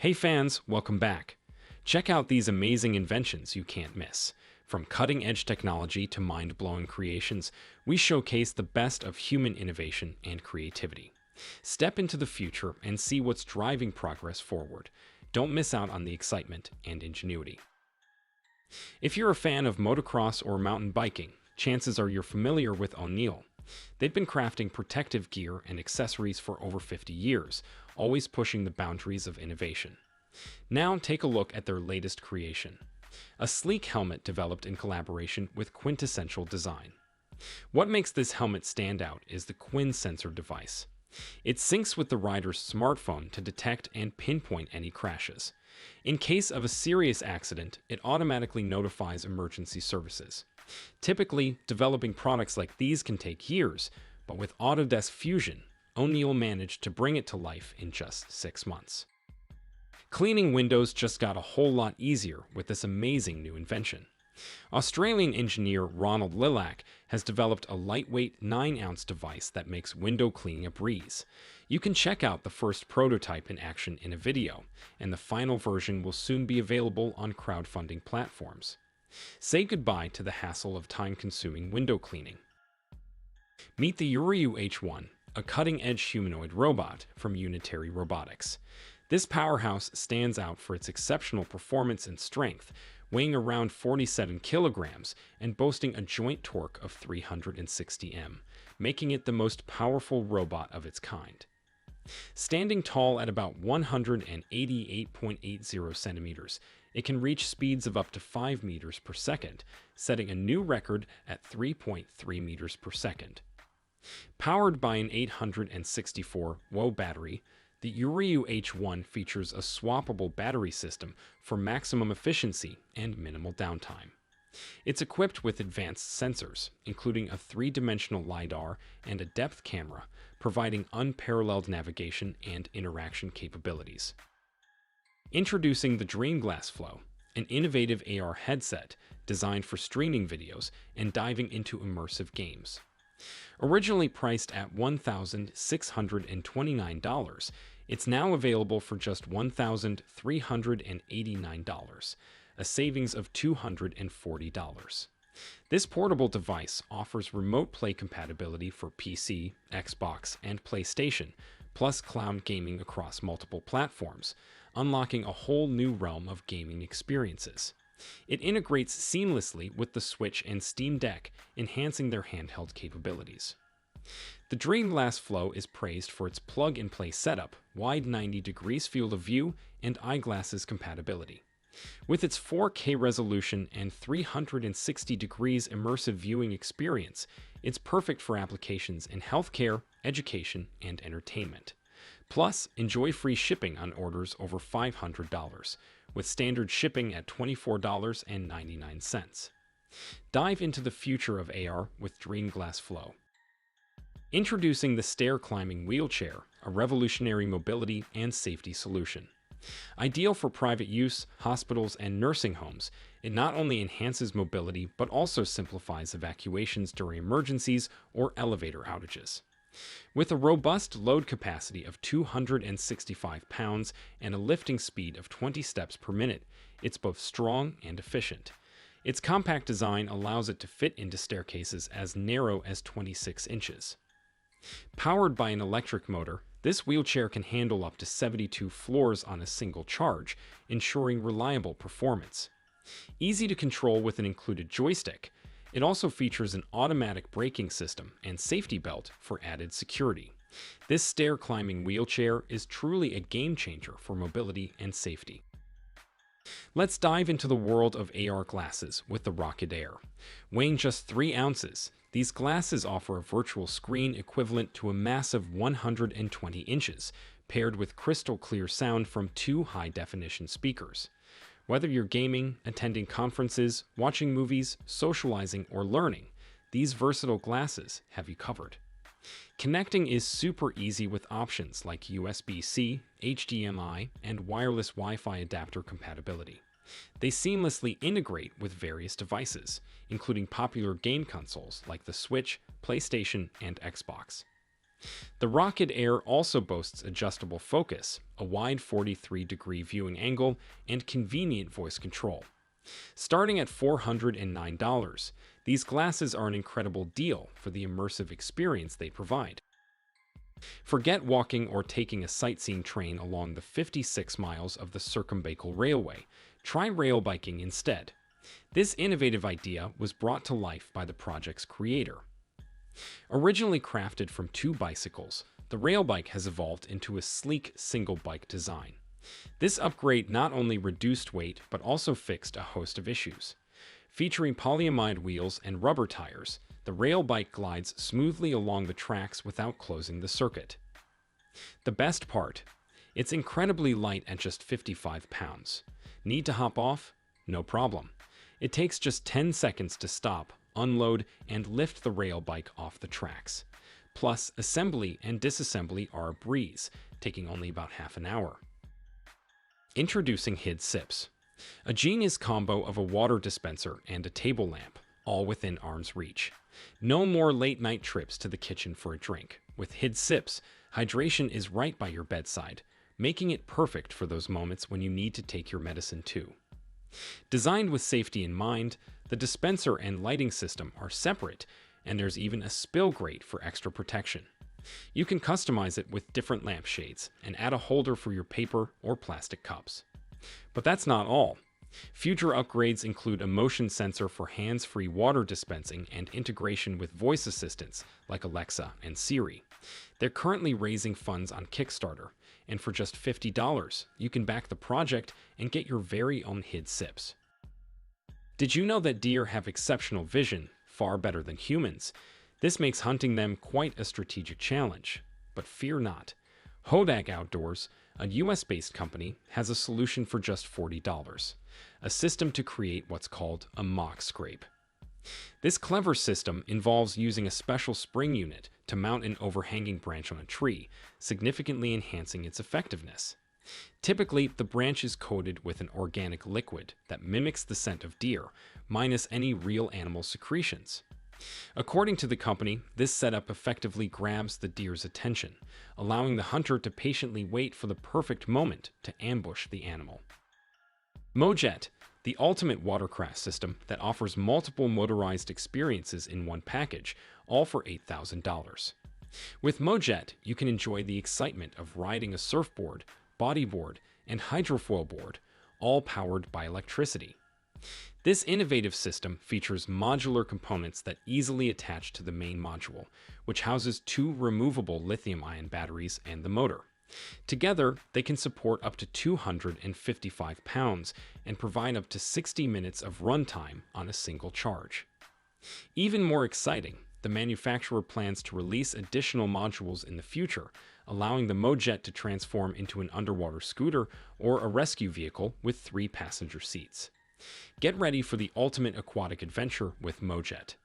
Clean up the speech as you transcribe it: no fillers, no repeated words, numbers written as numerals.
Hey fans, welcome back. Check out these amazing inventions you can't miss. From cutting-edge technology to mind-blowing creations, we showcase the best of human innovation and creativity. Step into the future and see what's driving progress forward. Don't miss out on the excitement and ingenuity. If you're a fan of motocross or mountain biking, chances are you're familiar with ONeal. They've been crafting protective gear and accessories for over 50 years, always pushing the boundaries of innovation. Now take a look at their latest creation, a sleek helmet developed in collaboration with Quintessential Design. What makes this helmet stand out is the Quinn sensor device. It syncs with the rider's smartphone to detect and pinpoint any crashes. In case of a serious accident, it automatically notifies emergency services. Typically, developing products like these can take years, but with Autodesk Fusion, ONeal managed to bring it to life in just 6 months. Cleaning windows just got a whole lot easier with this amazing new invention. Australian engineer Ronald Lilac has developed a lightweight 9-ounce device that makes window cleaning a breeze. You can check out the first prototype in action in a video, and the final version will soon be available on crowdfunding platforms. Say goodbye to the hassle of time-consuming window cleaning. Meet the YuYu H1, a cutting-edge humanoid robot from Unitary Robotics. This powerhouse stands out for its exceptional performance and strength, weighing around 47 kilograms and boasting a joint torque of 360 N, making it the most powerful robot of its kind. Standing tall at about 188.80 centimeters, it can reach speeds of up to 5 meters per second, setting a new record at 3.3 meters per second. Powered by an 864-watt battery, the YuYu H1 features a swappable battery system for maximum efficiency and minimal downtime. It's equipped with advanced sensors, including a 3-dimensional LiDAR and a depth camera, providing unparalleled navigation and interaction capabilities. Introducing the Dream Glass Flow, an innovative AR headset designed for streaming videos and diving into immersive games. Originally priced at $1,629, it's now available for just $1,389, a savings of $240. This portable device offers remote play compatibility for PC, Xbox, and PlayStation, plus cloud gaming across multiple platforms, unlocking a whole new realm of gaming experiences. It integrates seamlessly with the Switch and Steam Deck, enhancing their handheld capabilities. The Dream Glass Flow is praised for its plug-and-play setup, wide 90 degrees field of view, and eyeglasses compatibility. With its 4K resolution and 360 degrees immersive viewing experience, it's perfect for applications in healthcare, education, and entertainment. Plus, enjoy free shipping on orders over $500, with standard shipping at $24.99. Dive into the future of AR with Dream Glass Flow. Introducing the Stair climbing wheelchair, a revolutionary mobility and safety solution. Ideal for private use, hospitals, and nursing homes, it not only enhances mobility but also simplifies evacuations during emergencies or elevator outages. With a robust load capacity of 265 pounds and a lifting speed of 20 steps per minute, it's both strong and efficient. Its compact design allows it to fit into staircases as narrow as 26 inches. Powered by an electric motor, this wheelchair can handle up to 72 floors on a single charge, ensuring reliable performance. Easy to control with an included joystick, it also features an automatic braking system and safety belt for added security. This stair climbing wheelchair is truly a game changer for mobility and safety. Let's dive into the world of AR glasses with the Rocket Air. Weighing just 3 ounces, these glasses offer a virtual screen equivalent to a massive 120 inches, paired with crystal clear sound from 2 high-definition speakers. Whether you're gaming, attending conferences, watching movies, socializing, or learning, these versatile glasses have you covered. Connecting is super easy with options like USB-C, HDMI, and wireless Wi-Fi adapter compatibility. They seamlessly integrate with various devices, including popular game consoles like the Switch, PlayStation, and Xbox. The Rocket Air also boasts adjustable focus, a wide 43-degree viewing angle, and convenient voice control. Starting at $409, these glasses are an incredible deal for the immersive experience they provide. Forget walking or taking a sightseeing train along the 56 miles of the Circumbacal Railway. Try rail biking instead. This innovative idea was brought to life by the project's creator. Originally crafted from two bicycles, the rail bike has evolved into a sleek single bike design. This upgrade not only reduced weight but also fixed a host of issues. Featuring polyamide wheels and rubber tires, the rail bike glides smoothly along the tracks without closing the circuit. The best part? It's incredibly light at just 55 pounds. Need to hop off? No problem. It takes just 10 seconds to stop, unload, and lift the rail bike off the tracks. Plus, assembly and disassembly are a breeze, taking only about half an hour. Introducing HiSips, a genius combo of a water dispenser and a table lamp, all within arm's reach. No more late-night trips to the kitchen for a drink. With HiSips, hydration is right by your bedside, making it perfect for those moments when you need to take your medicine too. Designed with safety in mind, the dispenser and lighting system are separate, and there's even a spill grate for extra protection. You can customize it with different lampshades and add a holder for your paper or plastic cups. But that's not all. Future upgrades include a motion sensor for hands-free water dispensing and integration with voice assistants like Alexa and Siri. They're currently raising funds on Kickstarter, and for just $50, you can back the project and get your very own HiSips. Did you know that deer have exceptional vision, far better than humans? This makes hunting them quite a strategic challenge. But fear not. Hodak Outdoors, a US-based company, has a solution for just $40. A system to create what's called a mock scrape. This clever system involves using a special spring unit to mount an overhanging branch on a tree, significantly enhancing its effectiveness. Typically, the branch is coated with an organic liquid that mimics the scent of deer, minus any real animal secretions. According to the company, this setup effectively grabs the deer's attention, allowing the hunter to patiently wait for the perfect moment to ambush the animal. Mojet, the ultimate watercraft system that offers multiple motorized experiences in one package, all for $8,000. With Mojet, you can enjoy the excitement of riding a surfboard, bodyboard, and hydrofoil board, all powered by electricity. This innovative system features modular components that easily attach to the main module, which houses two removable lithium-ion batteries and the motor. Together, they can support up to 255 pounds and provide up to 60 minutes of runtime on a single charge. Even more exciting, the manufacturer plans to release additional modules in the future, allowing the Mojet to transform into an underwater scooter or a rescue vehicle with 3 passenger seats. Get ready for the ultimate aquatic adventure with Mojet.